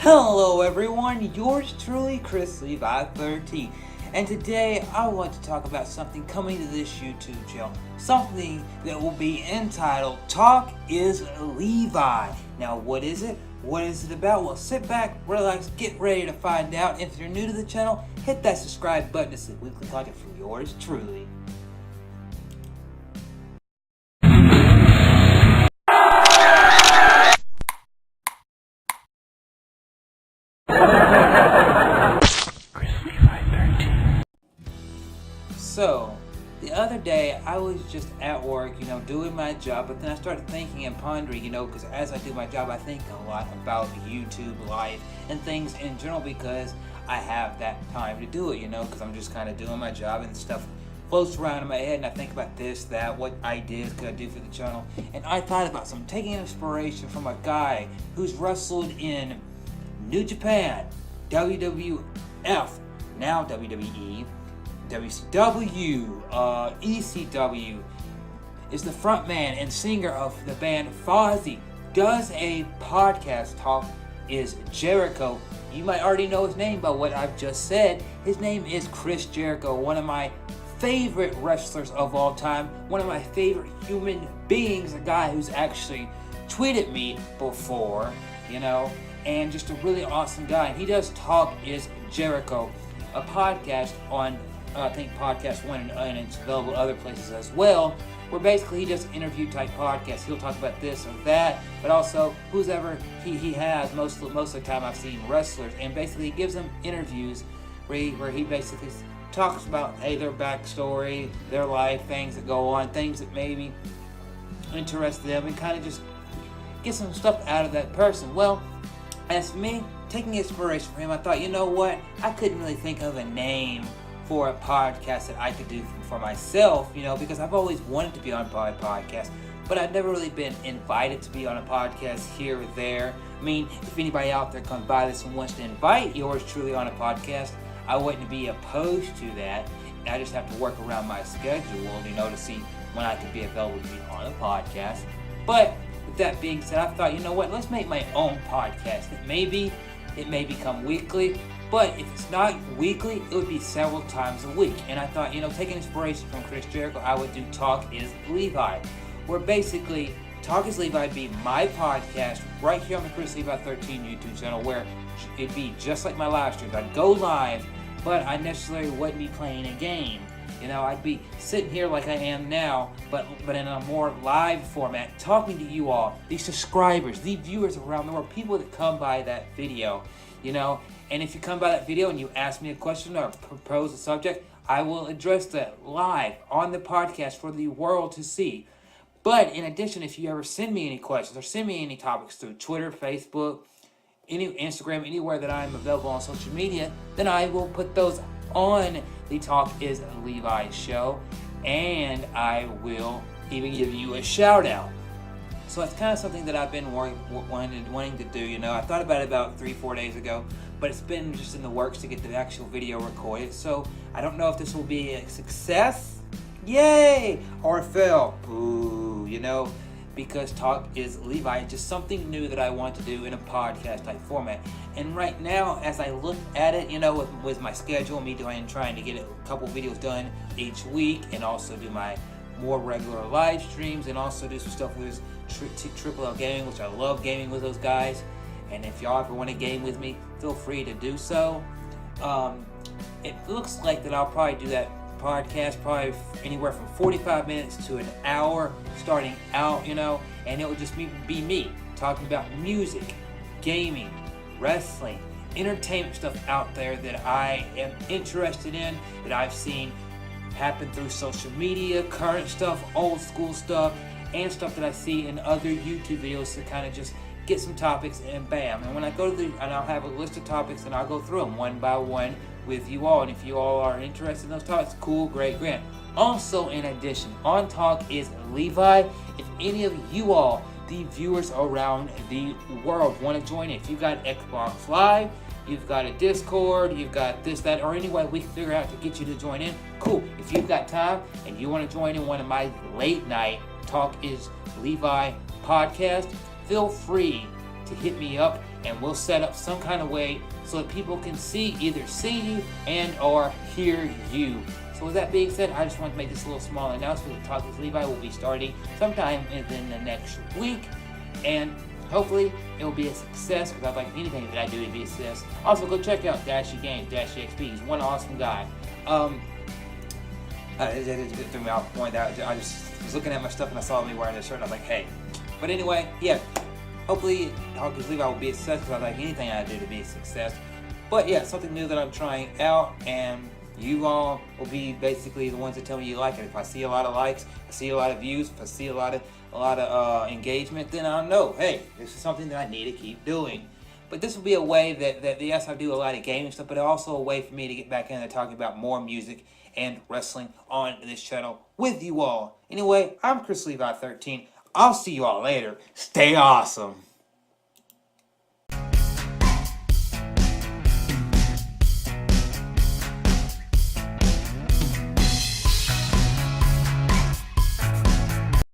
Hello everyone, yours truly, Chrislevi13, and today I want to talk about something coming to this YouTube channel, something that will be entitled Talk is Levi. Now what is it? What is it about? Well, sit back, relax, get ready to find out. If you're new to the channel, hit that subscribe button to see weekly content from yours truly. So, the other day I was just at work, doing my job, but then I started thinking and pondering, because as I do my job, I think a lot about YouTube life and things in general because I have that time to do it, because I'm just kind of doing my job and stuff floats around in my head and I think about this, that, what ideas could I do for the channel, and I thought about taking inspiration from a guy who's wrestled in New Japan, WWF, now WWE, WCW, ECW, is the frontman and singer of the band Fozzy, does a podcast, Talk is Jericho. You might already know his name by what I've just said. His name is Chris Jericho, one of my favorite wrestlers of all time, one of my favorite human beings, a guy who's actually tweeted me before, and just a really awesome guy. And he does Talk is Jericho, a podcast on I think Podcast One, and it's available other places as well, where basically he does interview type podcasts. He'll talk about this or that, but also whoever he has. Most of the time I've seen wrestlers, and basically he gives them interviews where he basically talks about their backstory, their life, things that go on, things that maybe interest them, and kind of just get some stuff out of that person. Well, as for me, taking inspiration from him, I thought, what? I couldn't really think of a name for a podcast that I could do for myself, because I've always wanted to be on a podcast, but I've never really been invited to be on a podcast here or there. I mean, if anybody out there comes by this and wants to invite yours truly on a podcast, I wouldn't be opposed to that. I just have to work around my schedule, to see when I could be available to be on a podcast. But with that being said, I thought, let's make my own podcast. It may become weekly, but if it's not weekly, it would be several times a week. And I thought, taking inspiration from Chris Jericho, I would do Talk is Levi, where basically Talk is Levi would be my podcast right here on the Chrislevi13 YouTube channel, where it'd be just like my live streams. I'd go live, but I necessarily wouldn't be playing a game. I'd be sitting here like I am now, but in a more live format, talking to you all, the subscribers, the viewers around the world, people that come by that video, And if you come by that video and you ask me a question or propose a subject, I will address that live on the podcast for the world to see. But in addition, if you ever send me any questions or send me any topics through Twitter, Facebook, Instagram, anywhere that I'm available on social media, then I will put those on the Talk is Levi show, and I will even give you a shout out. So it's kind of something that I've been wanting to do. I thought about it about 3-4 days ago, but it's been just in the works to get the actual video recorded. So I don't know if this will be a success, yay, or a fail, boo, because Talk is Levi, just something new that I want to do in a podcast type format. And right now, as I look at it, with my schedule, me trying to get a couple videos done each week, and also do my more regular live streams, and also do some stuff with Triple L Gaming, which I love gaming with those guys. And if y'all ever want to game with me, feel free to do so. It looks like that I'll probably do that podcast probably anywhere from 45 minutes to an hour starting out, and it would just be me talking about music, gaming, wrestling, entertainment stuff out there that I am interested in, that I've seen happen through social media, current stuff, old school stuff, and stuff that I see in other YouTube videos to kind of just get some topics and bam. And when I go and I'll have a list of topics and I'll go through them one by one with you all. And if you all are interested in those topics, cool, great, grand. Also, in addition, on Talk is Levi, if any of you all, the viewers around the world, want to join in, if you've got Xbox Live, you've got a Discord, you've got this, that, or any way we can figure out to get you to join in, cool. If you've got time and you want to join in one of my late night Talk is Levi podcast, feel free to hit me up, and we'll set up some kind of way so that people can either see you and or hear you. So with that being said, I just want to make this a little small announcement. The Talk with Levi will be starting sometime within the next week, and hopefully it will be a success, because I'd like anything that I do to be a success. Also, go check out Dashy Games, Dashy XP. He's one awesome guy. It threw me off point. I just was looking at my stuff and I saw me wearing this shirt and I was like, hey. But anyway, yeah. Hopefully, Talk with Levi will be a success, because I'd like anything I do to be a success. But yeah, something new that I'm trying out, and you all will be basically the ones that tell me you like it. If I see a lot of likes, I see a lot of views, if I see a lot of engagement, then I'll know, hey, this is something that I need to keep doing. But this will be a way that yes, I do a lot of gaming stuff, but also a way for me to get back into talking about more music and wrestling on this channel with you all. Anyway, I'm Chrislevi13. I'll see you all later. Stay awesome.